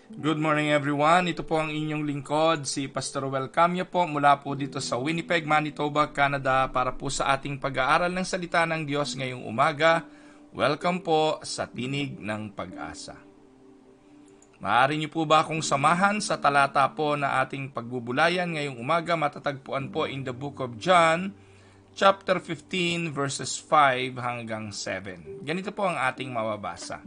Good morning everyone. Ito po ang inyong lingkod, si Pastor Welcome po mula po dito sa Winnipeg, Manitoba, Canada para po sa ating pag-aaral ng salita ng Diyos ngayong umaga. Welcome po sa Tinig ng Pag-asa. Maaari niyo po ba akong samahan sa talata po na ating pagbubulayan ngayong umaga? Matatagpuan po in the book of John, chapter 15, verses 5 hanggang 7. Ganito po ang ating mababasa.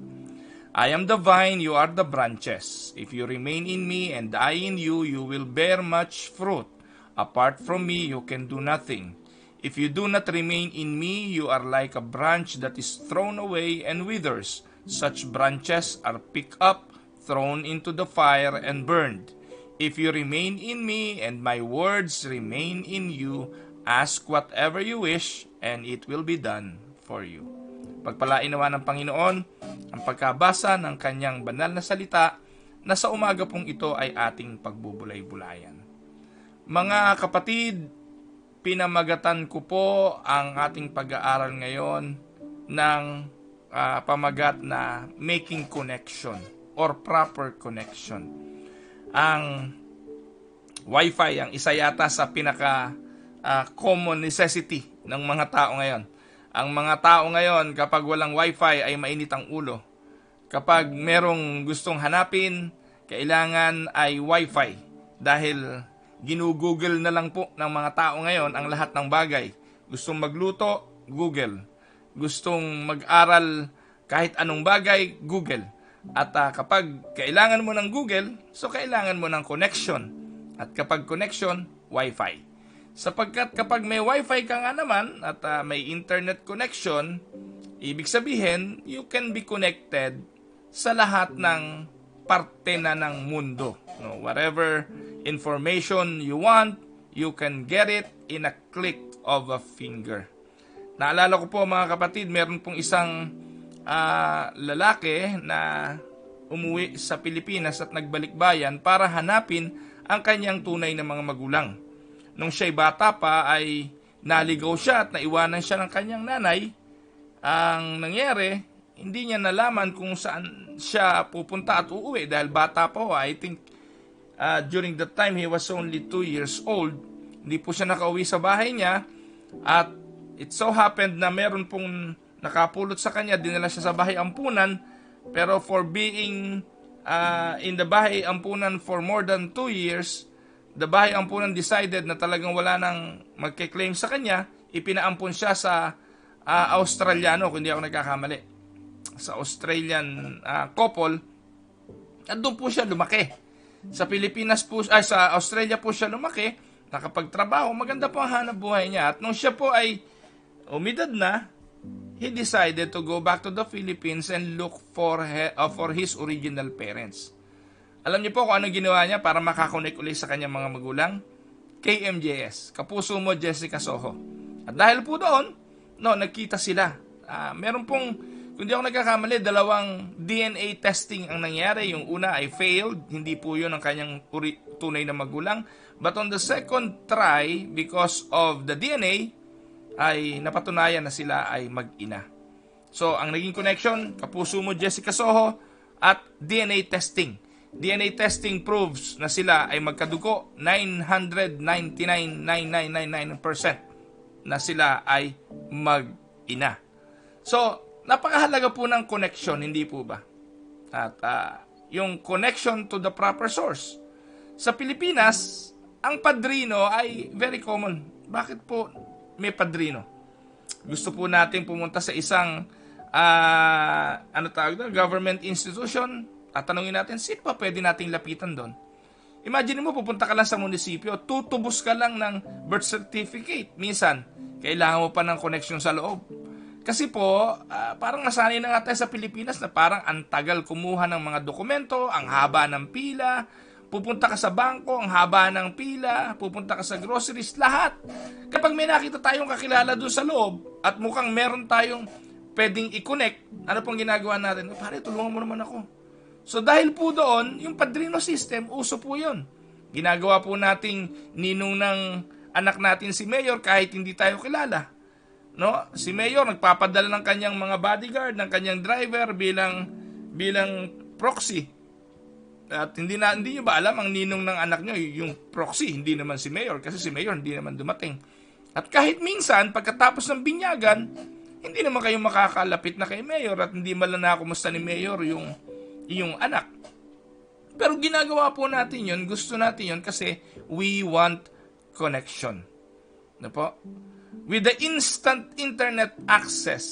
I am the vine, you are the branches. If you remain in me and I in you, you will bear much fruit. Apart from me, you can do nothing. If you do not remain in me, you are like a branch that is thrown away and withers. Such branches are picked up, thrown into the fire, and burned. If you remain in me and my words remain in you, ask whatever you wish, and it will be done for you. Pagpalain nawa ng Panginoon ang pagkabasa ng kanyang banal na salita na sa umaga pong ito ay ating pagbubulay-bulayan. Mga kapatid, pinamagatan ko po ang ating pag-aaral ngayon ng pamagat na making connection or proper connection. Ang Wi-Fi ang isa yata sa pinaka common necessity ng mga tao ngayon. Ang mga tao ngayon, kapag walang wifi ay mainit ang ulo. Kapag merong gustong hanapin, kailangan ay wifi. Dahil ginugoogle na lang po ng mga tao ngayon ang lahat ng bagay. Gustong magluto, Google. Gustong mag-aral kahit anong bagay, Google. At kapag kailangan mo ng Google, so kailangan mo ng connection. At kapag connection, wifi. Sapagkat kapag may wifi ka nga naman at may internet connection, ibig sabihin, you can be connected sa lahat ng parte na ng mundo. No, whatever information you want, you can get it in a click of a finger. Naalala ko po mga kapatid, meron pong isang lalaki na umuwi sa Pilipinas at nagbalikbayan para hanapin ang kanyang tunay na mga magulang. Nung siya'y bata pa ay naligaw siya at naiwanan siya ng kanyang nanay. Ang nangyari, hindi niya nalaman kung saan siya pupunta at uuwi dahil bata pa po. I think during that time he was only 2 years old. Hindi po siya nakauwi sa bahay niya at it so happened na meron pong nakapulot sa kanya, dinala siya sa bahay ampunan, pero for being in the bahay ampunan for more than 2 years, the bahay ampunan decided na talagang wala nang magke-claim sa kanya, ipinaampun siya sa Australiano, kung hindi ako nagkakamali. Sa Australian couple, at doon po siya lumaki. Sa Pilipinas po, sa Australia po siya lumaki, nakapagtrabaho, maganda po ang hanap buhay niya. At nung siya po ay umidad na, he decided to go back to the Philippines and look for his original parents. Alam niyo po kung anong ginawa niya para makakonek ulit sa kanyang mga magulang? KMJS, Kapuso Mo Jessica Soho. At dahil po doon, nagkita sila. Meron pong, kung di ako nagkakamali, 2 DNA testing ang nangyari. Yung una ay failed, hindi po yun ang kanyang tunay na magulang. But on the second try, because of the DNA, ay napatunayan na sila ay mag-ina. So, ang naging connection, Kapuso Mo Jessica Soho at DNA testing. DNA testing proves na sila ay magkadugo, 999.9999% na sila ay mag-ina. So, napakahalaga po ng connection, hindi po ba? At yung connection to the proper source. Sa Pilipinas, ang padrino ay very common. Bakit po may padrino? Gusto po natin pumunta sa isang government institution. Tatanungin natin, sino pa pwede nating lapitan doon? Imagine mo, pupunta ka lang sa munisipyo, tutubos ka lang ng birth certificate. Minsan, kailangan mo pa ng connection sa loob. Kasi po, parang nasanay na nga tayo sa Pilipinas na parang antagal kumuha ng mga dokumento, ang haba ng pila, pupunta ka sa bangko, ang haba ng pila, pupunta ka sa groceries, lahat. Kapag may nakita tayong kakilala doon sa loob at mukhang meron tayong pwedeng i-connect, ano pong ginagawa natin? Pare, tulungan mo naman ako. So dahil po doon, yung padrino system, uso po yun. Ginagawa po nating ninong ng anak natin si Mayor kahit hindi tayo kilala. No? Si Mayor nagpapadala ng kanyang mga bodyguard, ng kanyang driver bilang proxy. At hindi nyo ba alam ang ninong ng anak nyo, yung proxy, hindi naman si Mayor, kasi si Mayor hindi naman dumating. At kahit minsan, pagkatapos ng binyagan, hindi naman kayo makakalapit na kay Mayor at hindi man lang nakakumusta ni Mayor yung anak. Pero ginagawa po natin yun, gusto natin yun kasi we want connection. Ano po? With the instant internet access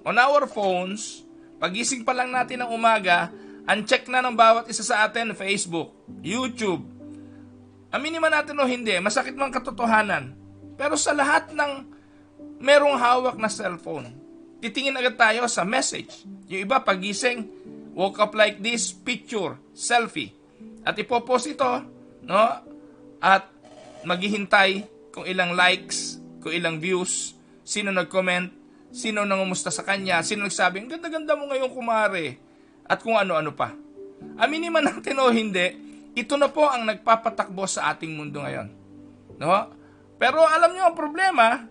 on our phones, pagising pa lang natin ng umaga, uncheck na ng bawat isa sa atin Facebook, YouTube. Aminin man natin o hindi, masakit man katotohanan. Pero sa lahat ng merong hawak na cellphone, titingin agad tayo sa message. Yung iba pagising, woke up like this, picture, selfie. At ipopost ito, no? At maghihintay kung ilang likes, kung ilang views, sino nag-comment, sino nangumusta sa kanya, sino nagsabi, ang ganda-ganda mo ngayon kumare, at kung ano-ano pa. Aminin man natin o hindi, ito na po ang nagpapatakbo sa ating mundo ngayon. No? Pero alam nyo ang problema,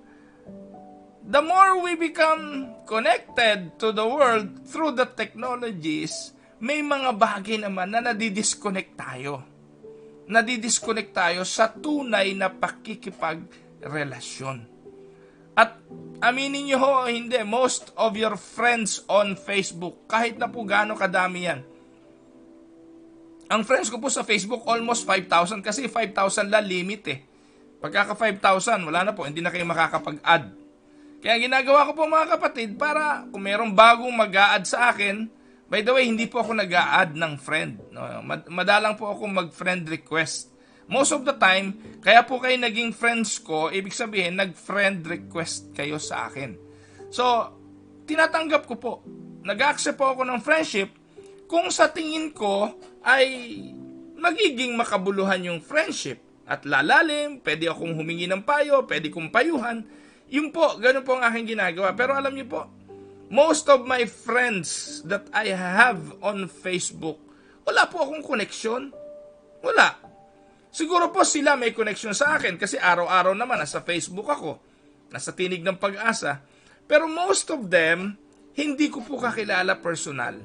the more we become connected to the world through the technologies, may mga bagay naman na nadidisconnect tayo. Nadidisconnect tayo sa tunay na pakikipagrelasyon. At aminin nyo ho o hindi, most of your friends on Facebook, kahit na po gaano kadami yan. Ang friends ko po sa Facebook, almost 5,000 kasi 5,000 la limit eh. Pagkaka 5,000, wala na po, hindi na kayo makakapag-add. Kaya ginagawa ko po mga kapatid, para kung mayroong bagong mag-a-add sa akin, by the way, hindi po ako nag-a-add ng friend. No? Madalang po ako mag-friend request. Most of the time, kaya po kayo naging friends ko, ibig sabihin, nag-friend request kayo sa akin. So, tinatanggap ko po. Nag-accept po ako ng friendship kung sa tingin ko ay magiging makabuluhan yung friendship. At lalalim, pwede akong humingi ng payo, pwede kong payuhan. Yun po, ganun po ang aking ginagawa. Pero alam niyo po, most of my friends that I have on Facebook, wala po akong connection. Wala. Siguro po sila may connection sa akin kasi araw-araw naman nasa Facebook ako. Nasa Tinig ng Pag-asa. Pero most of them, hindi ko po kakilala personal.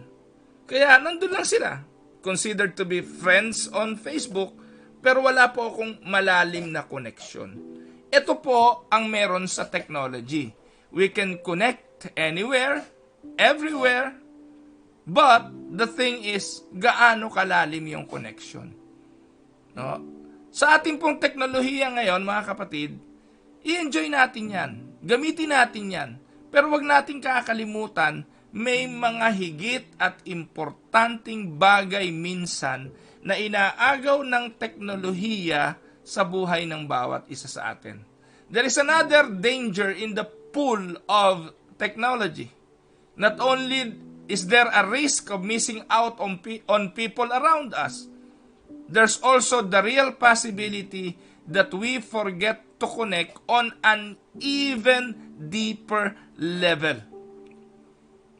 Kaya nandun lang sila. Considered to be friends on Facebook, pero wala po akong malalim na connection. Ito po ang meron sa technology. We can connect anywhere, everywhere, but the thing is, gaano kalalim yung connection. No? Sa ating pong teknolohiya ngayon, mga kapatid, i-enjoy natin yan. Gamitin natin yan. Pero wag natin kakalimutan, may mga higit at importanteng bagay minsan na inaagaw ng teknolohiya sa buhay ng bawat isa sa atin. There is another danger in the pool of technology. Not only is there a risk of missing out on people around us, there's also the real possibility that we forget to connect on an even deeper level.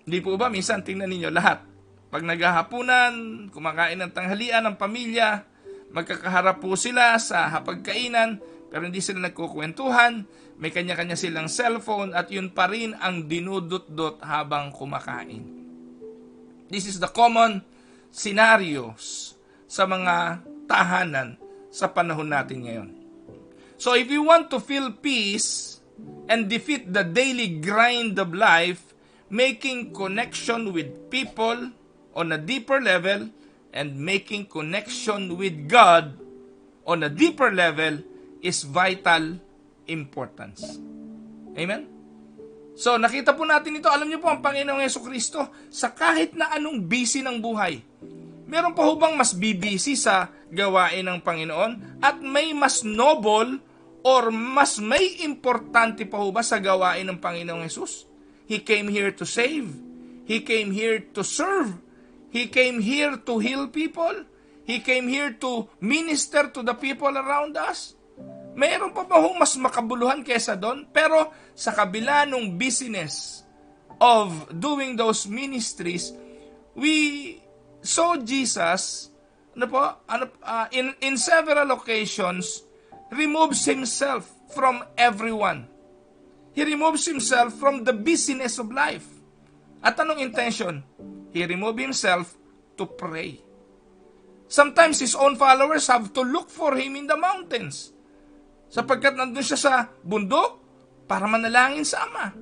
Hindi po ba minsan tingnan ninyo lahat? Pag naghahapunan, kumakain ng tanghalian ng pamilya, magkakaharap po sila sa hapagkainan, pero hindi sila nagkukwentuhan, may kanya-kanya silang cellphone at yun pa rin ang dinudot-dot habang kumakain. This is the common scenarios sa mga tahanan sa panahon natin ngayon. So if you want to feel peace and defeat the daily grind of life, making connection with people on a deeper level and making connection with God on a deeper level is vital importance. Amen? So, nakita po natin ito. Alam niyo po, ang Panginoong Jesucristo, sa kahit na anong busy ng buhay, meron pa ho bang mas bibisi sa gawain ng Panginoon? At may mas noble or mas may importante pa ho ba sa gawain ng Panginoong Jesus? He came here to save. He came here to serve. He came here to heal people. He came here to minister to the people around us. Mayroon pa ba hong mas makabuluhan kesa doon? Pero sa kabila ng business of doing those ministries, we saw Jesus in several occasions removes himself from everyone. He removes himself from the busyness of life. At anong intention? He removed himself to pray. Sometimes his own followers have to look for him in the mountains. Sapagkat nandun siya sa bundok para manalangin sa Ama.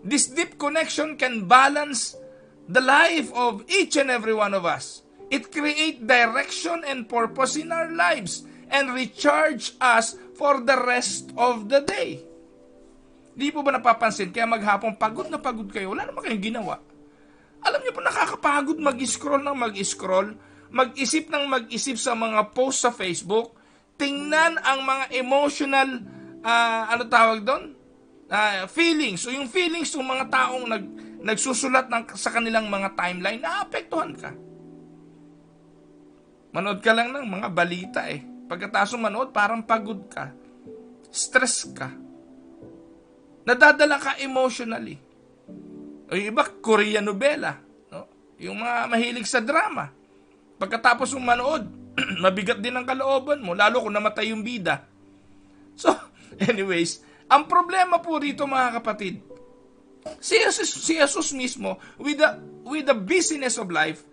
This deep connection can balance the life of each and every one of us. It creates direction and purpose in our lives and recharge us for the rest of the day. Di po ba napapansin, kaya maghapon pagod na pagod kayo, wala naman kayong ginawa. Alam niyo po, nakakapagod mag-scroll ng mag-scroll, mag-isip ng mag-isip sa mga post sa Facebook, tingnan ang mga emotional, feelings. So yung feelings ng mga taong nagsusulat sa kanilang mga timeline, naapektuhan ka. Manood ka lang ng mga balita Pagkatapos manood, parang pagod ka. Stress ka. Nadadala ka emotionally. O yung iba, Korean novela. No? Yung mga mahilig sa drama. Pagkatapos mong manood, mabigat din ang kalooban mo, lalo kung namatay yung bida. So, anyways, ang problema po rito mga kapatid, si Jesus mismo, with the busyness of life,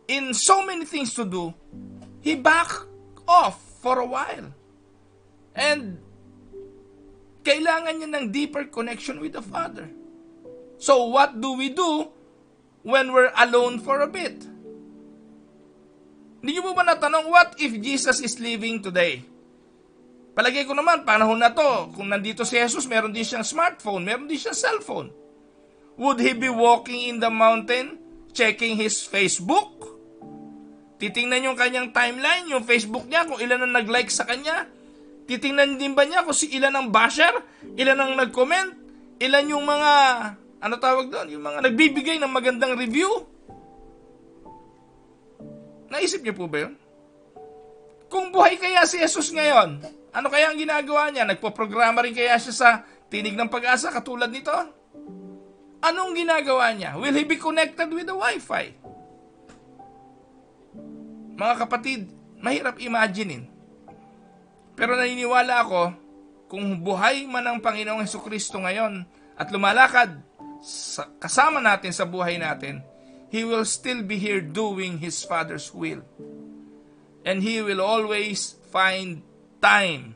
in so many things to do, he backed off for a while. And kailangan niya ng deeper connection with the Father. So what do we do when we're alone for a bit? Hindi niyo ba natanong, what if Jesus is living today? Palagay ko naman, panahon na to, kung nandito si Jesus, meron din siyang smartphone, meron din siyang cellphone. Would he be walking in the mountain, checking his Facebook? Titingnan yung kanyang timeline, yung Facebook niya, kung ilan ang nag-like sa kanya. Titingnan din ba niya kung ilan ang basher, ilan ang nag-comment, ilan yung mga, yung mga nagbibigay ng magandang review? Naisip niyo po ba yun? Kung buhay kaya si Jesus ngayon, ano kaya ang ginagawa niya? Nagpo-programa rin kaya siya sa Tinig ng Pag-asa katulad nito? Anong ginagawa niya? Will he be connected with the Wi-Fi? Mga kapatid, mahirap imaginein. Pero naniniwala ako, kung buhay man ang Panginoong Hesukristo ngayon at lumalakad kasama natin sa buhay natin, He will still be here doing His Father's will. And He will always find time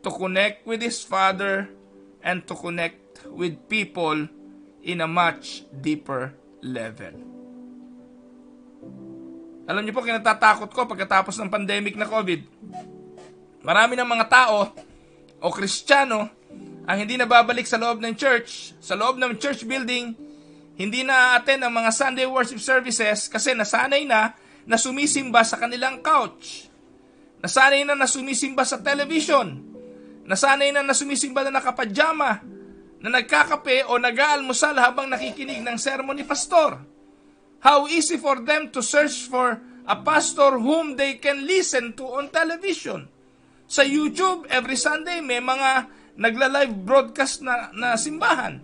to connect with His Father and to connect with people in a much deeper level. Alam niyo po, kinatatakot ko pagkatapos ng pandemic na COVID. Marami ng mga tao o Kristiyano ang hindi nababalik sa loob ng church, sa loob ng church building, hindi na-attend ang mga Sunday worship services kasi nasanay na sumisimba sa kanilang couch. Nasanay na sumisimba sa television. Nasanay na sumisimba na nakapajama, na nagkakape o nag-aalmusal habang nakikinig ng sermon ni pastor. How easy for them to search for a pastor whom they can listen to on television. Sa YouTube, every Sunday, may mga nagla-live broadcast na simbahan.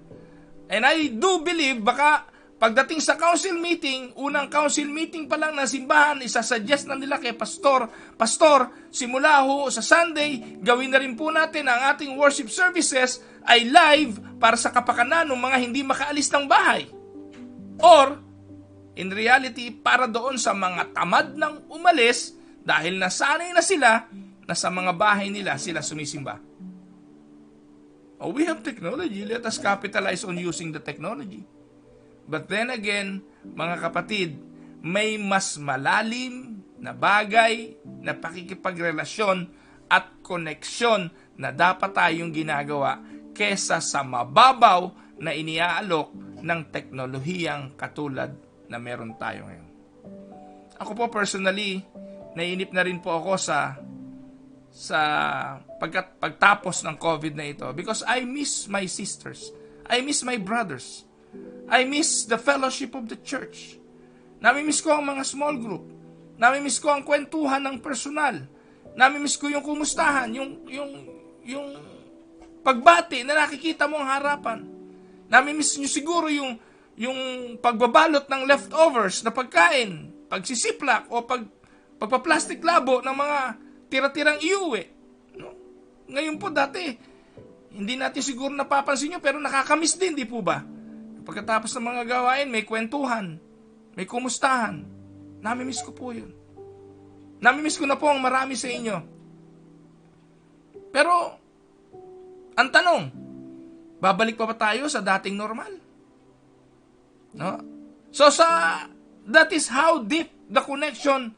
And I do believe, baka pagdating sa council meeting, unang council meeting pa lang ng simbahan, isasuggest na nila kay Pastor, simula ho sa Sunday, gawin na rin po natin ang ating worship services ay live para sa kapakanan ng mga hindi makaalis ng bahay. Or, in reality, para doon sa mga tamad ng umalis dahil nasanay na sila na sa mga bahay nila sila sumisimba. Oh, we have technology. Let us capitalize on using the technology. But then again, mga kapatid, may mas malalim na bagay na pakikipagrelasyon at koneksyon na dapat tayong ginagawa kesa sa mababaw na iniaalok ng teknolohiyang katulad na meron tayo ngayon. Ako po personally, naiinip na rin po ako sa pagtapos ng COVID na ito because I miss my sisters. I miss my brothers. I miss the fellowship of the church. Namimiss ko ang mga small group. Namimiss ko ang kwentuhan ng personal. Namimiss ko yung kumustahan, yung pagbati na nakikita mo ang harapan. Namimiss nyo siguro yung pagbabalot ng leftovers na pagkain, pagsisiplak o pagpa-plastic labo ng mga tira-tirang iuwi. No? Ngayon po dati, hindi natin siguro napapansin nyo pero nakakamiss din, di po ba? Pagkatapos ng mga gawain, may kwentuhan, may kumustahan. Namimiss ko po yun. Namimiss ko na po ang marami sa inyo. Pero, ang tanong, babalik pa ba tayo sa dating normal? No? So that is how deep the connection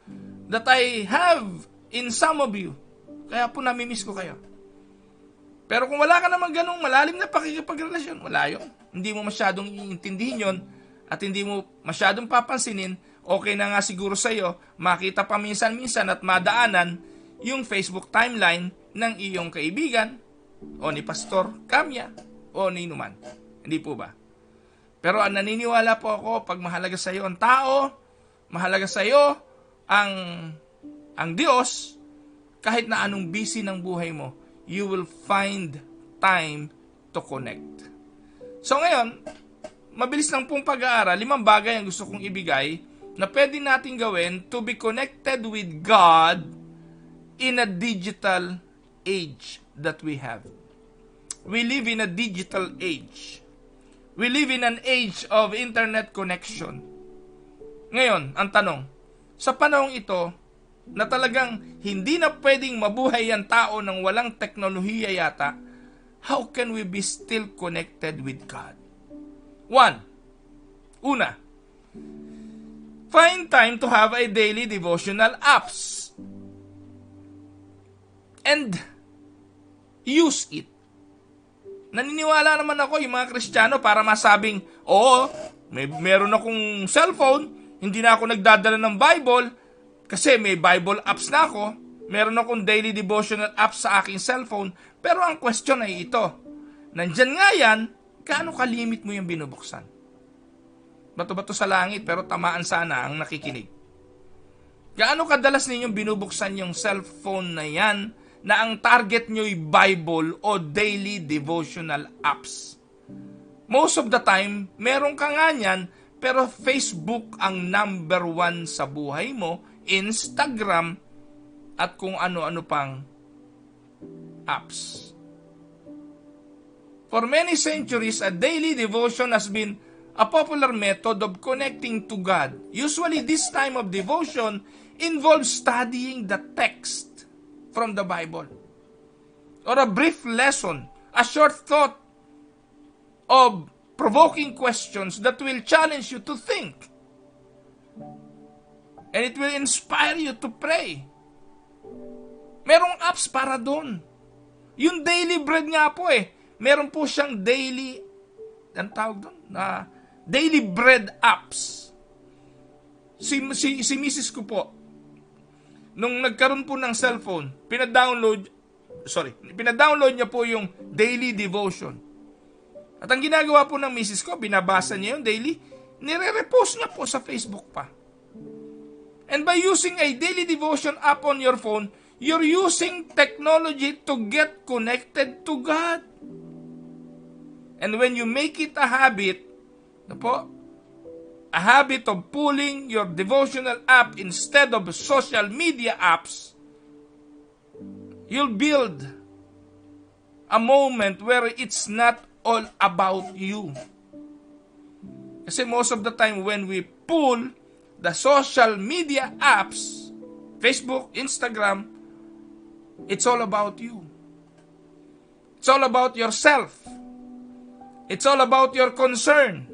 that I have in some of you. Kaya po namimiss ko kayo. Pero kung wala ka naman ganung malalim na pakikipagrelasyon, wala yun. Hindi mo masyadong iintindihin yun at hindi mo masyadong papansinin, okay na nga siguro sa'yo, makita pa minsan-minsan at madaanan yung Facebook timeline ng iyong kaibigan o ni Pastor Kamya o ni Numan. Hindi po ba? Pero ang naniniwala po ako, pag mahalaga sa iyo ang tao, mahalaga sa iyo ang Diyos, kahit na anong busy ng buhay mo, you will find time to connect. So ngayon, mabilis lang pong pag-aaral, 5 bagay ang gusto kong ibigay na pwede natin gawin to be connected with God in a digital age that we have. We live in a digital age. We live in an age of internet connection. Ngayon, ang tanong, sa panahong ito, na talagang hindi na pwedeng mabuhay ang tao ng walang teknolohiya yata, how can we be still connected with God? Una, find time to have a daily devotional apps. And use it. Naniniwala naman ako yung mga Kristiyano para masabing, oo, meron akong cellphone, hindi na ako nagdadala ng Bible kasi may Bible apps na ako, meron akong daily devotional apps sa aking cellphone, pero ang question ay ito, nandyan nga yan, gaano kalimit mo yung binubuksan? Bato-bato sa langit pero tamaan sana ang nakikinig. Gaano kadalas ninyong binubuksan yung cellphone na yan na ang target nyo'y Bible o daily devotional apps? Most of the time, meron ka nga niyan, pero Facebook ang number 1 sa buhay mo, Instagram, at kung ano-ano pang apps. For many centuries, a daily devotion has been a popular method of connecting to God. Usually, this time of devotion involves studying the text from the Bible, or a brief lesson, a short thought of provoking questions that will challenge you to think, and it will inspire you to pray. Merong apps para doon. Yung Daily Bread nga po meron po siyang daily, ang tawag doon, na Daily Bread apps. Si Mrs. ko po, nung nagkaroon po ng cellphone, pinadownload niya po yung daily devotion. At ang ginagawa po ng misis ko, binabasa niya yung daily, nire-repost niya po sa Facebook pa. And by using a daily devotion app on your phone, you're using technology to get connected to God. And when you make it a habit, a habit of pulling your devotional app instead of social media apps, you'll build a moment where it's not all about you. Kasi most of the time when we pull the social media apps, Facebook, Instagram, it's all about you. It's all about yourself. It's all about your concern.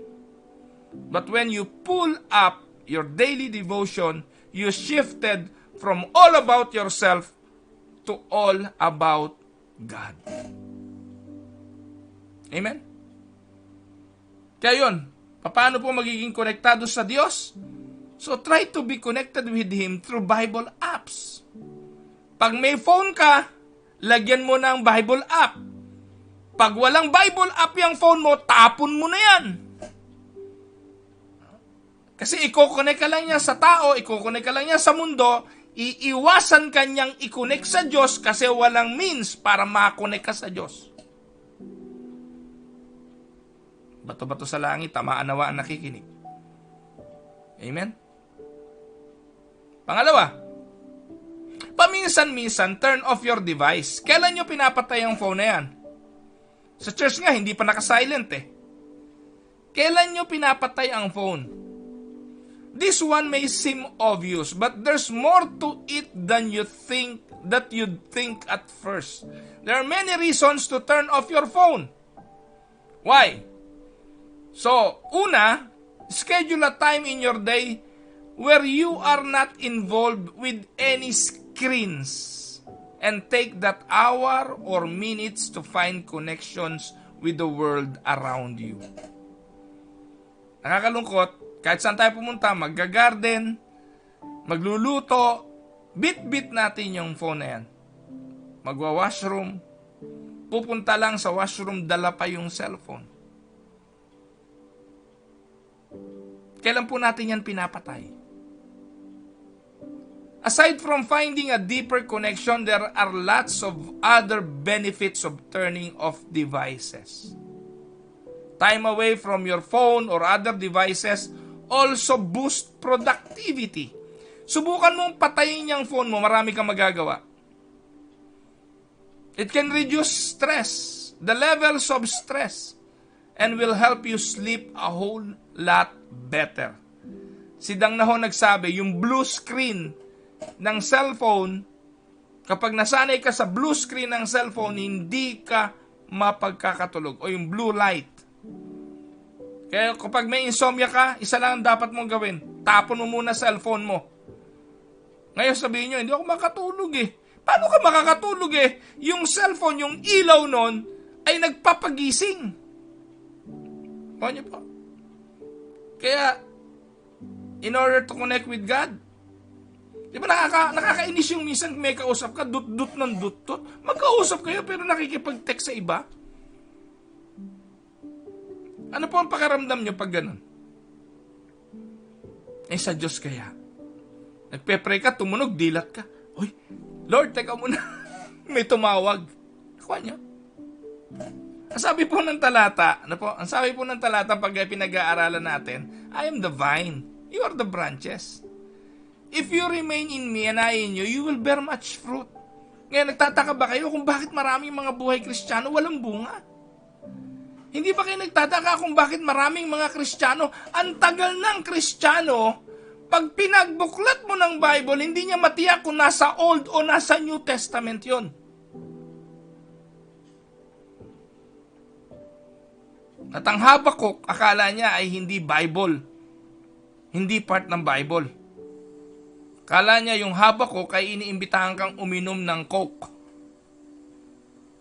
But when you pull up your daily devotion, you shifted from all about yourself to all about God. Amen? Kaya yun, paano po magiging konektado sa Diyos? So try to be connected with Him through Bible apps. Pag may phone ka, lagyan mo ng Bible app. Pag walang Bible app yung phone mo, tapon mo na yan. Kasi i-connect ka lang niya sa tao, i-connect ka lang niya sa mundo, iiwasan ka niyang i-connect sa Diyos kasi walang means para ma-connect ka sa Diyos. Bato-bato sa langit, tamaan nawa ang nakikinig. Amen? Pangalawa, paminsan-minsan, turn off your device. Kailan nyo pinapatay ang phone na yan? Sa church nga, hindi pa naka-silent Kailan nyo pinapatay ang phone? This one may seem obvious, but there's more to it than you'd think at first. There are many reasons to turn off your phone. Why? So, una, schedule a time in your day where you are not involved with any screens. And take that hour or minutes to find connections with the world around you. Nakakalungkot, kahit saan tayo pumunta, magga-garden, magluluto, bit-bit natin yung phone na yan. Magwa-washroom, pupunta lang sa washroom, dala pa yung cellphone. Kailan po natin yan pinapatay? Aside from finding a deeper connection, there are lots of other benefits of turning off devices. Time away from your phone or other devices also boost productivity. Subukan mong patayin yung phone mo, marami kang magagawa. It can reduce stress, the levels of stress, and will help you sleep a whole lot better. Si Dang Naho nagsabi, yung blue screen ng cellphone, kapag nasanay ka sa blue screen ng cellphone, hindi ka mapagkakatulog. O yung blue light. Kaya kapag may insomnia ka, isa lang ang dapat mong gawin. Tapon mo muna cellphone mo. Ngayon sabihin nyo, hindi ako makatulog eh. Paano ka makakatulog eh? Yung cellphone, yung ilaw nun, ay nagpapagising. Paano nyo po? Kaya, in order to connect with God, di ba nakakainis yung minsan may kausap ka, dut-dut ng dut-dut. Magkausap kayo pero nakikipag-text sa iba. Ano po ang pakiramdam nyo pag ganun? Eh sa Diyos kaya. Nagpe-pray ka, tumunog, dilat ka. Uy, Lord, teka muna. May tumawag. Nakuha nyo? Ang sabi po ng talata, ang sabi po ng talata pag pinag-aaralan natin, I am the vine, you are the branches. If you remain in me and I in you, you will bear much fruit. Ngayon, nagtataka ba kayo kung bakit maraming mga buhay Kristiyano walang bunga? Hindi ba kayo nagtataka kung bakit maraming mga Kristiyano, ang tagal ng Kristiyano, pag pinagbuklat mo ng Bible, hindi niya matiyak kung nasa Old o nasa New Testament yon. At ang Habakuk, akala niya ay hindi Bible. Hindi part ng Bible. Kala niya yung Habakuk ay iniimbitahan kang uminom ng Coke.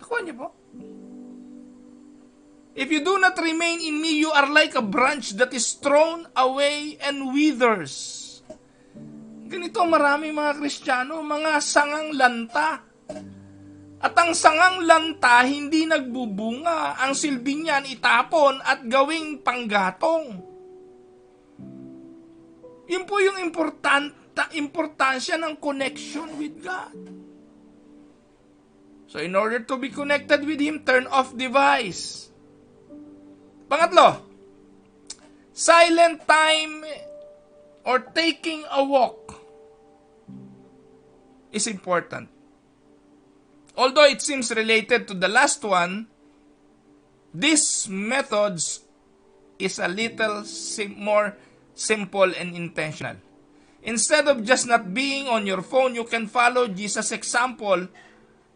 Nakuha niyo po? If you do not remain in me, you are like a branch that is thrown away and withers. Ganito maraming mga Kristiyano, mga sangang lanta. At ang sangang lanta hindi nagbubunga. Ang silbi niyan itapon at gawing panggatong. Yun po yung importansya ng connection with God. So in order to be connected with Him, turn off device. Pangatlo, silent time or taking a walk is important. Although it seems related to the last one, this methods is a little more simple and intentional. Instead of just not being on your phone, you can follow Jesus' example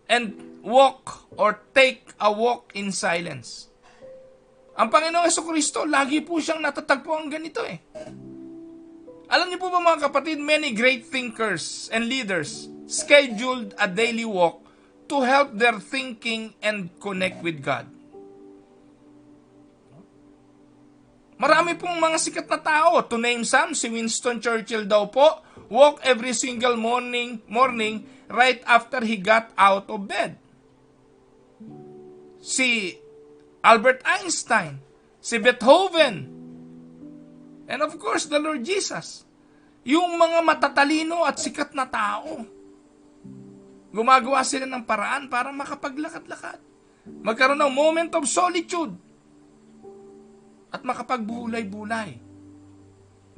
and walk or take a walk in silence. Ang Panginoong Jesucristo, lagi po siyang natatagpuan ganito eh. Alam niyo po ba mga kapatid, many great thinkers and leaders scheduled a daily walk to help their thinking and connect with God. Marami pong mga sikat na tao. To name some, si Winston Churchill daw po, walk every single morning right after he got out of bed. Si Albert Einstein, si Beethoven, and of course, the Lord Jesus. Yung mga matatalino at sikat na tao, gumagawa sila ng paraan para makapaglakad-lakad. Magkaroon ng moment of solitude at makapagbulay-bulay.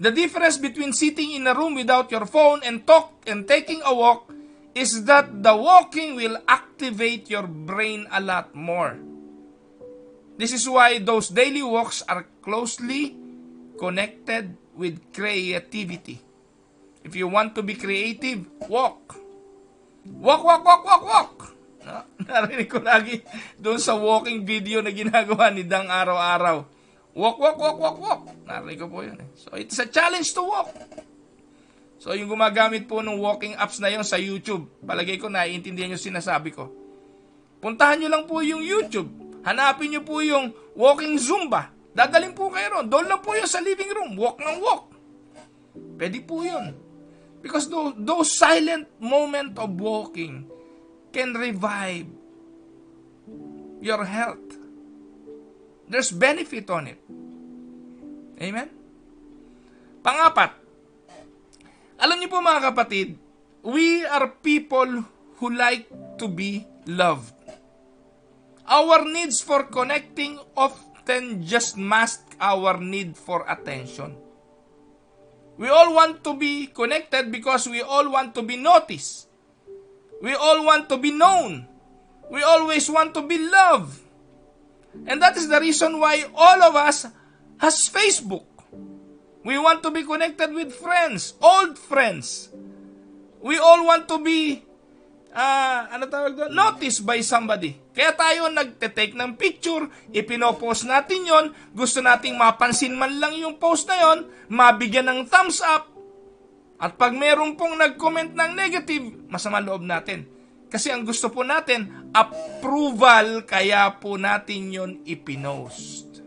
The difference between sitting in a room without your phone and taking a walk is that the walking will activate your brain a lot more. This is why those daily walks are closely connected with creativity. If you want to be creative, walk. Walk, walk, walk, walk, walk. No? Narinig ko lagi doon sa walking video na ginagawa ni Dang araw-araw. Walk, walk, walk, walk, walk. Narinig ko po yun. So, it's a challenge to walk. So, yung gumagamit po ng walking apps na yun sa YouTube, palagay ko naiintindihan yung sinasabi ko. Puntahan nyo lang po yung YouTube. Hanapin nyo po yung walking Zumba. Dadalhin po kayo ron. Doon lang po yun sa living room. Walk ng walk. Pwede po yun. Because those silent moment of walking can revive your health. There's benefit on it. Amen? Pangapat, alam niyo po mga kapatid, we are people who like to be loved. Our needs for connecting often just mask our need for attention. We all want to be connected because we all want to be noticed. We all want to be known. We always want to be loved. And that is the reason why all of us has Facebook. We want to be connected with friends, old friends. We all want to be noticed by somebody. Kaya tayo nagte-take ng picture, ipinopost natin yon, gusto nating mapansin man lang yung post na yon, mabigyan ng thumbs up, at pag meron pong nag-comment ng negative, masama loob natin. Kasi ang gusto po natin, approval, kaya po natin yon ipinost.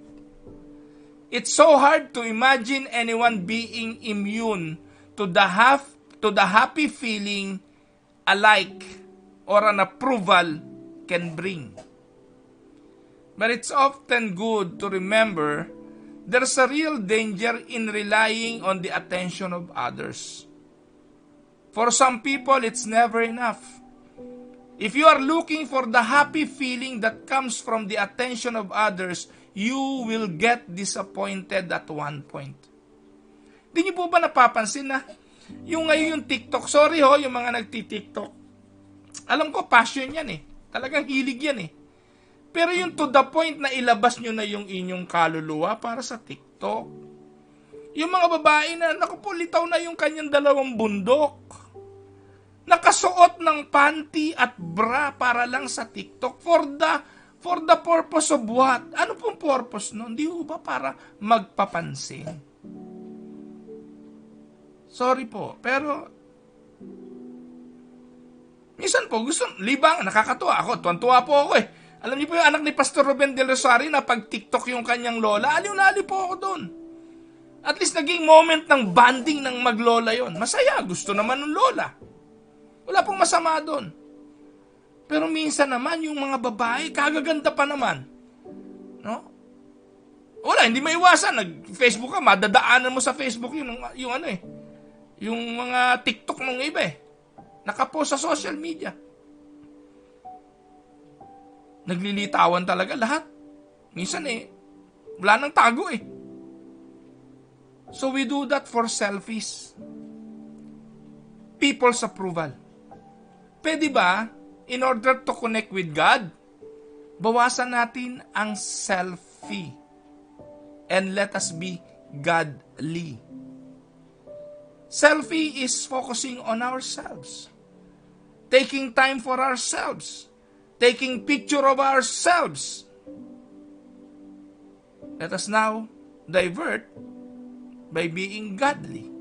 It's so hard to imagine anyone being immune to the happy feeling a like or an approval can bring. But it's often good to remember there's a real danger in relying on the attention of others. For some people, it's never enough. If you are looking for the happy feeling that comes from the attention of others, you will get disappointed at one point. Di niyo po ba napapansin na yung ngayon yung TikTok, sorry ho, yung mga nagti-TikTok, alam ko passion yan eh. Talagang hilig yan eh. Pero yung to the point na ilabas nyo na yung inyong kaluluwa para sa TikTok. Yung mga babae na, naku po, litaw na yung kanyang dalawang bundok. Nakasuot ng panty at bra para lang sa TikTok for the purpose of what? Ano pong purpose nun? Di ba para magpapansin? Sorry po, pero minsan po gusto, libang, nakakatuwa ako, tuwan-tuwa po ako eh. Alam niyo po yung anak ni Pastor Ruben Del Rosario na pag TikTok yung kanyang lola, aliw na aliw po ako doon. At least naging moment ng bonding ng maglola yon. Masaya, gusto naman ng lola. Wala pong masama doon. Pero minsan naman, yung mga babae, kagaganda pa naman. No? Wala, hindi maiwasan. Nag-Facebook ka, madadaanan mo sa Facebook yung ano eh. Yung mga TikTok ng iba eh. Nakapost sa social media. Naglilitawan talaga lahat. Minsan eh, wala nang tago eh. So we do that for selfies. People's approval. Pwede ba, in order to connect with God, bawasan natin ang selfie and let us be godly. Selfie is focusing on ourselves. Taking time for ourselves. Taking picture of ourselves. Let us now divert by being godly.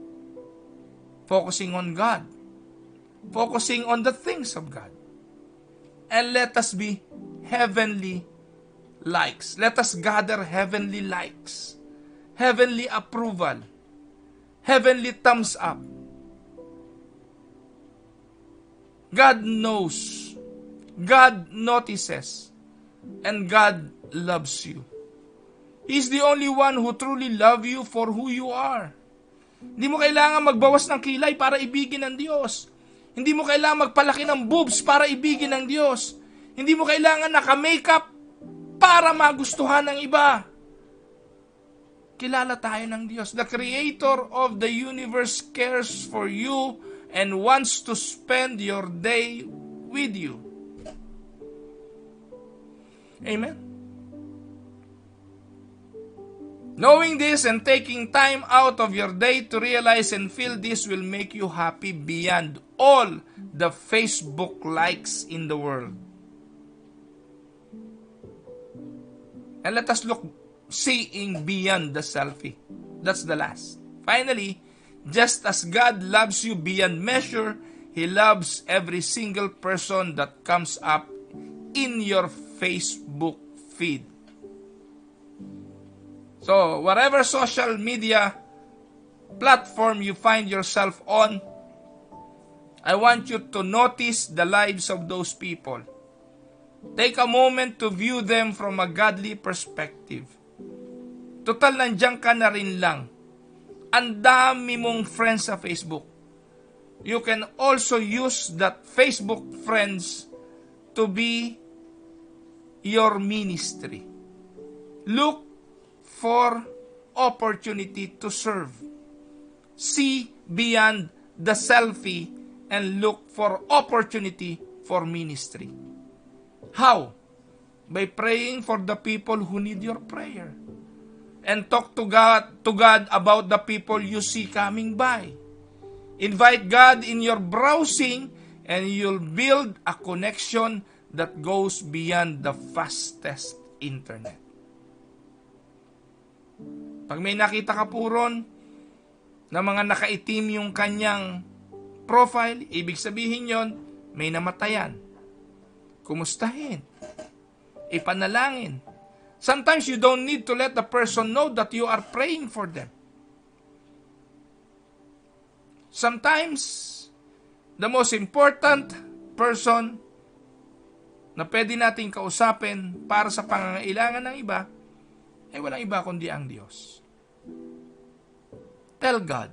Focusing on God. Focusing on the things of God. And let us be heavenly likes. Let us gather heavenly likes. Heavenly approval. Heavenly thumbs up. God knows. God notices. And God loves you. He's the only one who truly loves you for who you are. Hindi mo kailangan magbawas ng kilay para ibigin ng Diyos. Hindi mo kailangan magpalaki ng boobs para ibigin ng Diyos. Hindi mo kailangan naka-makeup para magustuhan ng iba. Kilala tayo ng Diyos. The Creator of the universe cares for you and wants to spend your day with you. Amen? Knowing this and taking time out of your day to realize and feel this will make you happy beyond all the Facebook likes in the world. And let us look seeing beyond the selfie. That's the last. Finally, just as God loves you beyond measure, He loves every single person that comes up in your Facebook feed. So, whatever social media platform you find yourself on, I want you to notice the lives of those people. Take a moment to view them from a godly perspective. Total, nandiyan ka na rin lang. Ang dami mong friends sa Facebook. You can also use that Facebook friends to be your ministry. Look for opportunity to serve. See beyond the selfie and look for opportunity for ministry. How? By praying for the people who need your prayer. And talk to God about the people you see coming by. Invite God in your browsing and you'll build a connection that goes beyond the fastest internet. Pag may nakita ka po ron na mga nakaitim yung kanyang profile, ibig sabihin yon may namatayan. Kumustahin. Ipanalangin. Sometimes you don't need to let the person know that you are praying for them. Sometimes, the most important person na pwede nating kausapin para sa pangangailangan ng iba ay walang iba kundi ang Diyos. Tell God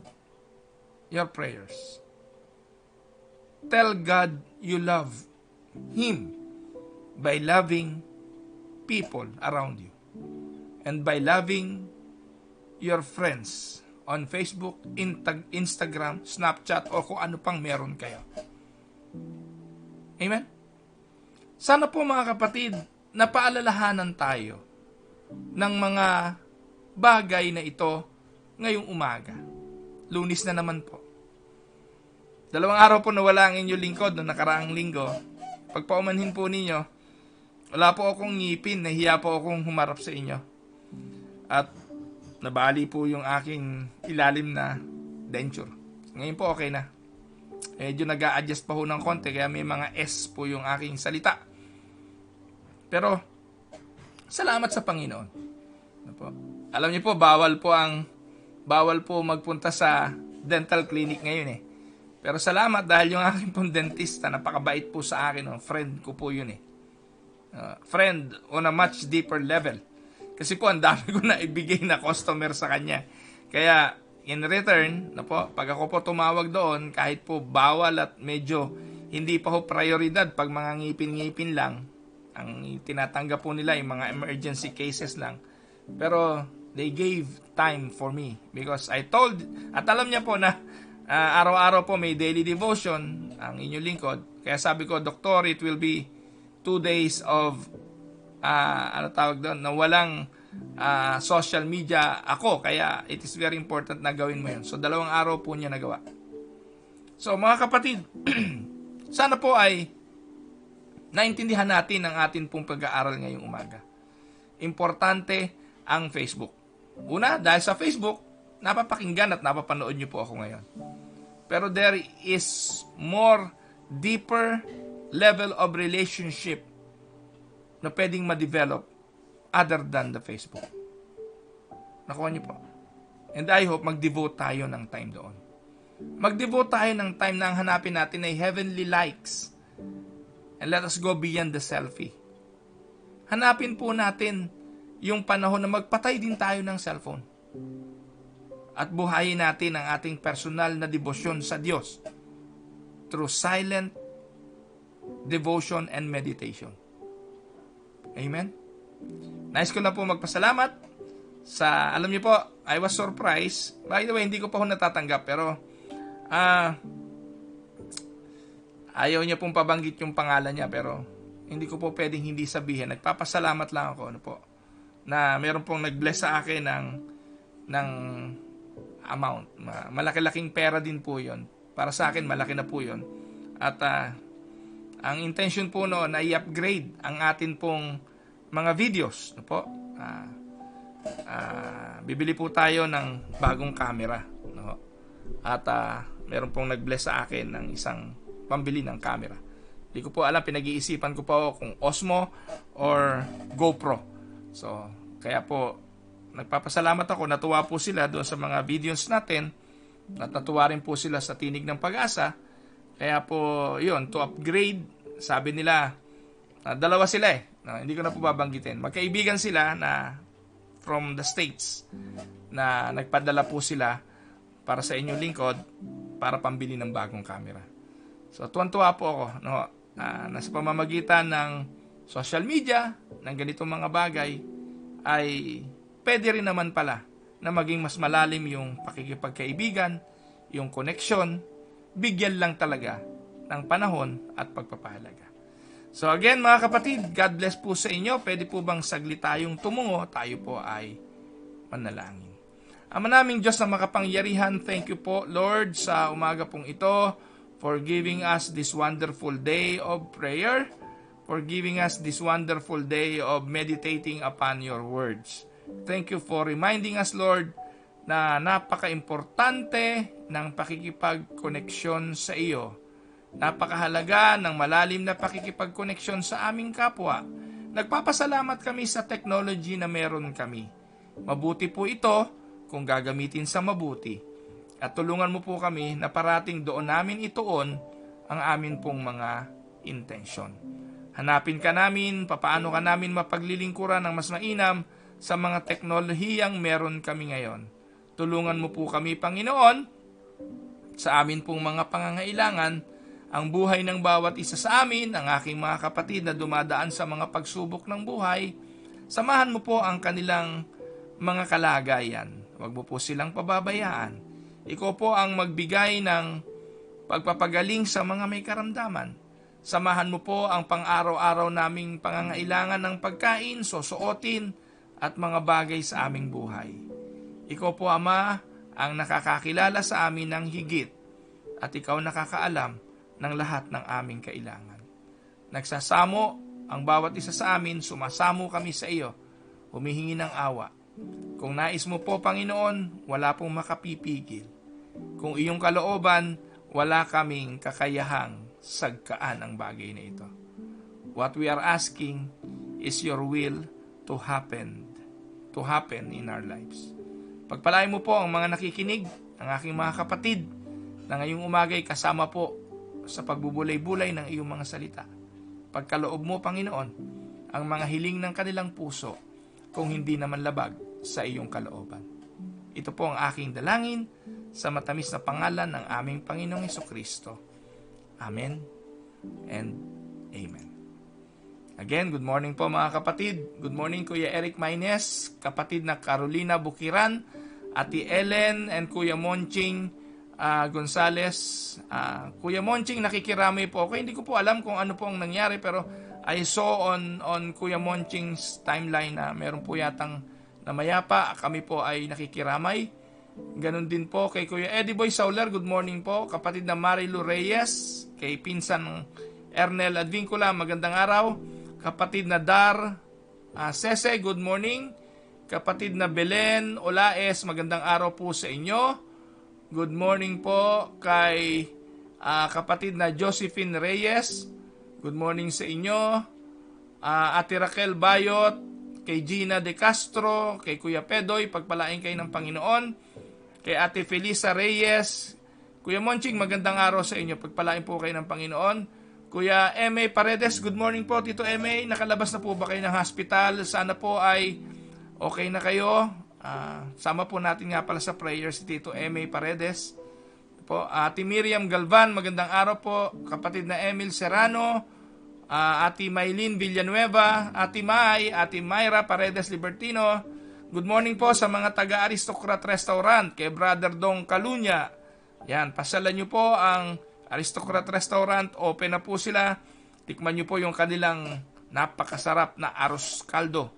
your prayers. Tell God you love Him by loving people around you and by loving your friends on Facebook, Instagram, Snapchat, o kung ano pang meron kayo. Amen? Sana po mga kapatid, napaalalahanan tayo ng mga bagay na ito ngayong umaga. Lunes na naman po. 2 araw po nawala ang inyong lingkod noong nakaraang linggo. Pagpaumanhin po ninyo, wala po akong ngipin, nahiya po akong humarap sa inyo. At nabali po yung aking ilalim na denture. Ngayon po okay na. Medyo nag-a-adjust pa ho ng konti, kaya may mga S po yung aking salita. Pero, salamat sa Panginoon. Ano po? Alam niyo po, bawal po magpunta sa dental clinic ngayon eh. Pero salamat dahil yung aking pong dentista, napakabait po sa akin. Friend ko po yun eh. Friend on a much deeper level. Kasi po, ang dami ko na ibigay na customer sa kanya. Kaya, in return, pag ako po tumawag doon, kahit po bawal at medyo hindi pa ho prioridad pag mga ngipin-ngipin lang, ang tinatanggap po nila yung mga emergency cases lang. Pero, they gave time for me because I told, at alam niya po na araw-araw po may daily devotion ang inyong lingkod. Kaya sabi ko, Doktor, it will be 2 days of na walang social media ako. Kaya it is very important na gawin mo yun. So, 2 araw po niya nagawa. So, mga kapatid, sana po ay naintindihan natin ang atin pong pag-aaral ngayong umaga. Importante ang Facebook. Una, dahil sa Facebook, napapakinggan at napapanood niyo po ako ngayon. Pero there is more deeper level of relationship na pwedeng ma-develop other than the Facebook. Nakuha niyo po. And I hope mag-devote tayo ng time doon. Mag-devote tayo ng time na ang hanapin natin ay heavenly likes. And let us go beyond the selfie. Hanapin po natin yung panahon na magpatay din tayo ng cellphone. At buhayin natin ang ating personal na debosyon sa Diyos through silent devotion and meditation. Amen? Nais ko na po magpasalamat sa, alam niyo po, I was surprised. By the way, hindi ko pa ho natatanggap, pero ayaw niya pong pabanggit yung pangalan niya, pero hindi ko po pwedeng hindi sabihin. Nagpapasalamat lang ako, na meron pong nag-bless sa akin ng ng amount. Malaki-laking pera din po yun. Para sa akin, malaki na po yun. At ang intention po noon ay i-upgrade ang atin pong mga videos. No po? Bibili po tayo ng bagong camera. No? At meron pong nag-bless sa akin ng isang pambili ng camera. Hindi ko po alam, pinag-iisipan ko po kung Osmo or GoPro. So, kaya po, nagpapasalamat ako, natuwa po sila doon sa mga videos natin, at natuwa rin po sila sa Tinig ng Pag-asa. Kaya po, yun, to upgrade, sabi nila, dalawa sila no, hindi ko na po babanggitin. Magkaibigan sila na from the States, na nagpadala po sila para sa inyong lingkod, para pambili ng bagong camera. So, tuwan-tuwa po ako, no, nasa pamamagitan ng social media, ng ganitong mga bagay, ay pwede rin naman pala na maging mas malalim yung pakikipagkaibigan, yung connection, bigyan lang talaga ng panahon at pagpapahalaga. So again mga kapatid, God bless po sa inyo. Pwede po bang saglit tayong tumungo? Tayo po ay manalangin. Ama naming Diyos na makapangyarihan, thank you po Lord sa umaga pong ito for giving us this wonderful day of prayer, for giving us this wonderful day of meditating upon your words. Thank you for reminding us, Lord, na napaka-importante ng pakikipag-koneksyon sa iyo. Napakahalaga ng malalim na pakikipag-koneksyon sa aming kapwa. Nagpapasalamat kami sa technology na meron kami. Mabuti po ito kung gagamitin sa mabuti. At tulungan mo po kami na parating doon namin ituon ang amin pong mga intensyon. Hanapin ka namin, papaano ka namin mapaglilingkuran ng mas mainam sa mga teknolohiyang meron kami ngayon. Tulungan mo po kami, Panginoon, sa amin pong mga pangangailangan, ang buhay ng bawat isa sa amin, ang aking mga kapatid na dumadaan sa mga pagsubok ng buhay. Samahan mo po ang kanilang mga kalagayan. Huwag mo po silang pababayaan. Ikaw po ang magbigay ng pagpapagaling sa mga may karamdaman. Samahan mo po ang pang-araw-araw naming pangangailangan ng pagkain, susuotin, at mga bagay sa aming buhay. Ikaw po, Ama, ang nakakakilala sa amin ng higit at ikaw nakakaalam ng lahat ng aming kailangan. Nagsasamo ang bawat isa sa amin, sumasamo kami sa iyo, humihingi ng awa. Kung nais mo po, Panginoon, wala pong makapipigil. Kung iyong kalooban, wala kaming kakayahang sagkaan ang bagay na ito. What we are asking is your will to happen in our lives. Pagpalain mo po ang mga nakikinig, ang aking mga kapatid, na ngayong umagay kasama po sa pagbubulay-bulay ng iyong mga salita. Pagkaloob mo, Panginoon, ang mga hiling ng kanilang puso, kung hindi naman labag sa iyong kalooban. Ito po ang aking dalangin sa matamis na pangalan ng aming Panginoong Hesukristo. Amen and Amen. Again, good morning po mga kapatid. Good morning Kuya Eric Maynez, kapatid na Carolina Bukiran, Ate Ellen and Kuya Monching Gonzales. Kuya Monching, nakikiramay po ako. Hindi ko po alam kung ano po ang nangyari, pero I saw on Kuya Monching's timeline na meron po yatang namayapa. Kami po ay nakikiramay. Ganon din po kay Kuya Eddie Boy Sauler, good morning po. Kapatid na Marilu Reyes, kay Pinsan Ernel Advincula, magandang araw. Kapatid na Dar Sese, good morning. Kapatid na Belen Olaes, magandang araw po sa inyo. Good morning po kay kapatid na Josephine Reyes, good morning sa inyo. Ate Raquel Bayot, kay Gina De Castro, kay Kuya Pedoy, pagpalain kayo ng Panginoon. Kay Ate Felisa Reyes, Kuya Monching, magandang araw sa inyo, pagpalain po kayo ng Panginoon. Kuya M.A. Paredes, good morning po. Tito M.A., nakalabas na po ba kayo ng hospital? Sana po ay okay na kayo. Sama po natin nga pala sa prayer si Tito M.A. Paredes. Po, Ate Miriam Galvan, magandang araw po. Kapatid na Emil Serrano, Ate Maylin Villanueva, Ate May, Ate Myra Paredes Libertino. Good morning po sa mga taga-Aristocrat Restaurant, kay Brother Dong Kalunya. Yan, pasyalan nyo po ang Aristocrat Restaurant, open na po sila. Tikman nyo po yung kanilang napakasarap na arroz caldo,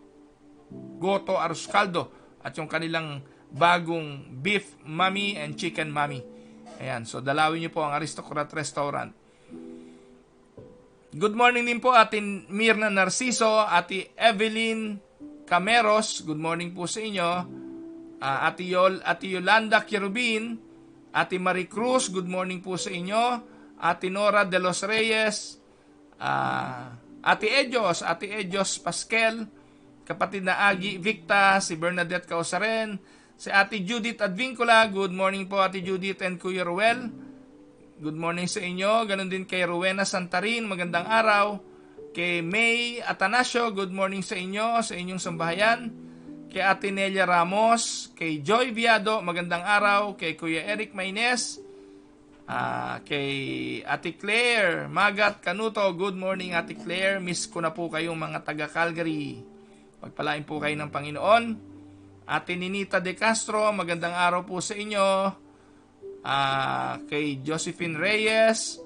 goto arroz caldo, at yung kanilang bagong beef mami and chicken mami. Ayan, so dalawin niyo po ang Aristocrat Restaurant. Good morning din po Ate Mirna Narciso, Ate Evelyn Cameros, good morning po sa inyo. Ate Yolanda Kirubin, Ate Marie Cruz, good morning po sa inyo. Ate Nora de los Reyes, Ate Edios Pasquel, kapatid na Agi Victa, si Bernadette Causaren, si Ate Judith Advincula, good morning po Ate Judith and Kuya Ruel. Good morning sa inyo. Ganon din kay Rowena Santarin, magandang araw. Kay May Atanasio, good morning sa inyo, sa inyong sambahayan. Kay Ate Nelia Ramos, kay Joy Viado, magandang araw. Kay Kuya Eric Maynez, kay Ate Claire Magat Canuto, good morning Ate Claire. Miss ko na po kayong mga taga Calgary. Pagpalain po kayo ng Panginoon. Ate Ninita De Castro, magandang araw po sa inyo. Kay Josephine Reyes,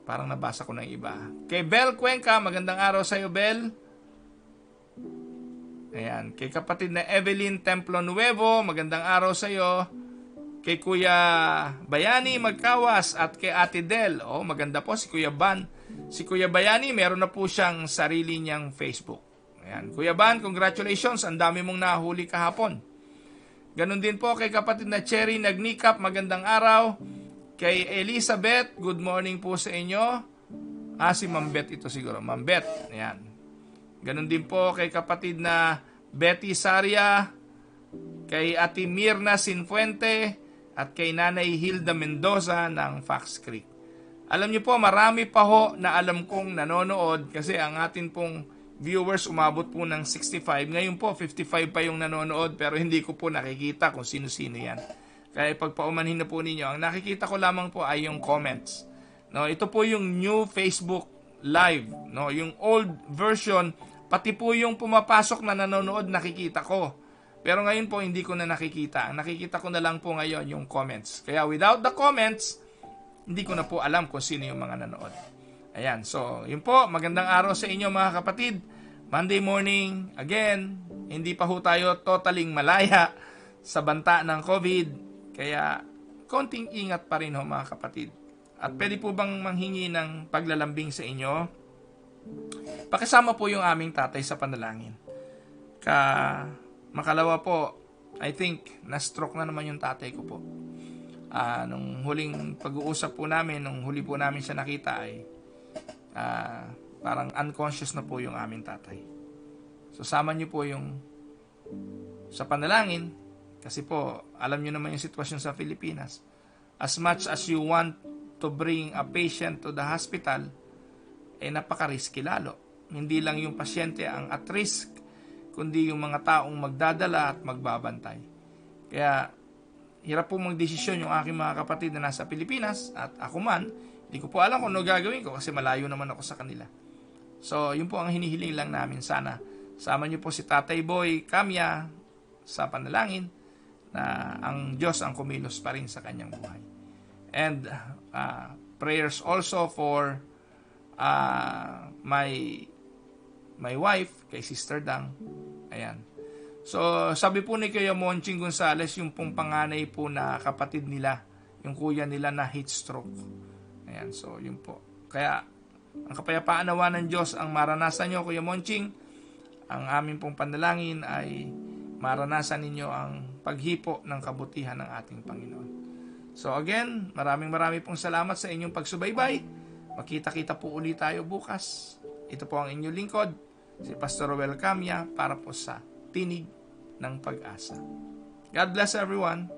parang nabasa ko na iba. Kay Bel Cuenca, magandang araw sa iyo Bel. Ayan, kay kapatid na Evelyn Templo Nuevo, magandang araw sa iyo. Kay Kuya Bayani Magkawas at kay Ate Del, maganda po si Kuya Ban. Si Kuya Bayani, meron na po siyang sarili niyang Facebook. Ayan, Kuya Ban, congratulations, ang dami mong nahuli kahapon. Ganon din po kay kapatid na Cherry Nagnikap, magandang araw. Kay Elizabeth, good morning po sa inyo. Si Ma'am Beth ito siguro, Ma'am Beth. Ayan. Ganon din po kay kapatid na Betty Saria, kay Ate Mirna Sinfuente, at kay Nanay Hilda Mendoza ng Fox Creek. Alam niyo po, marami pa ho na alam kong nanonood kasi ang atin pong viewers umabot po ng 65. Ngayon po, 55 pa yung nanonood pero hindi ko po nakikita kung sino-sino yan. Kaya pagpaumanhin na po ninyo, ang nakikita ko lamang po ay yung comments. No, ito po yung new Facebook Live. No, yung old version, pati po yung pumapasok na nanonood nakikita ko. Pero ngayon po, hindi ko na nakikita. Ang nakikita ko na lang po ngayon yung comments. Kaya without the comments, hindi ko na po alam kung sino yung mga nanood. Ayan, so yun po, magandang araw sa inyo mga kapatid. Monday morning, again, hindi pa ho tayo totaling malaya sa banta ng COVID. Kaya konting ingat pa rin ho mga kapatid. At pwede po bang manghingi ng paglalambing sa inyo? Pakisama po yung aming tatay sa panalangin. Makalawa po, I think, na-stroke na naman yung tatay ko po. Nung huling pag-uusap po namin, nung huli po namin siya nakita ay parang unconscious na po yung aming tatay. So sama niyo po yung sa panalangin kasi po alam niyo naman yung sitwasyon sa Pilipinas. As much as you want to bring a patient to the hospital, napaka-risky lalo. Hindi lang yung pasyente ang at risk, kundi yung mga taong magdadala at magbabantay. Kaya hirap po magdesisyon yung aking mga kapatid na nasa Pilipinas at ako man. Hindi ko po alam kung ano gagawin ko kasi malayo naman ako sa kanila. So, yun po ang hinihiling lang namin. Sana, sama niyo po si Tatay Boy Camia sa panalangin na ang Diyos ang kumilos pa rin sa kanyang buhay. And prayers also for my wife, kay Sister Dang. Ayan. So, sabi po ni Kuya Monching Gonzales, yung pong panganay po na kapatid nila, yung kuya nila na heat stroke. Ayan, so yun po. Kaya, ang kapayapaan nawa ng Diyos ang maranasan nyo, Kuya Monching. Ang aming pong panalangin ay maranasan ninyo ang paghipo ng kabutihan ng ating Panginoon. So again, maraming pong salamat sa inyong pagsubaybay. Makita-kita po ulit tayo bukas. Ito po ang inyong lingkod, si Pastor Roel Camia, para po sa Tinig ng Pag-asa. God bless everyone.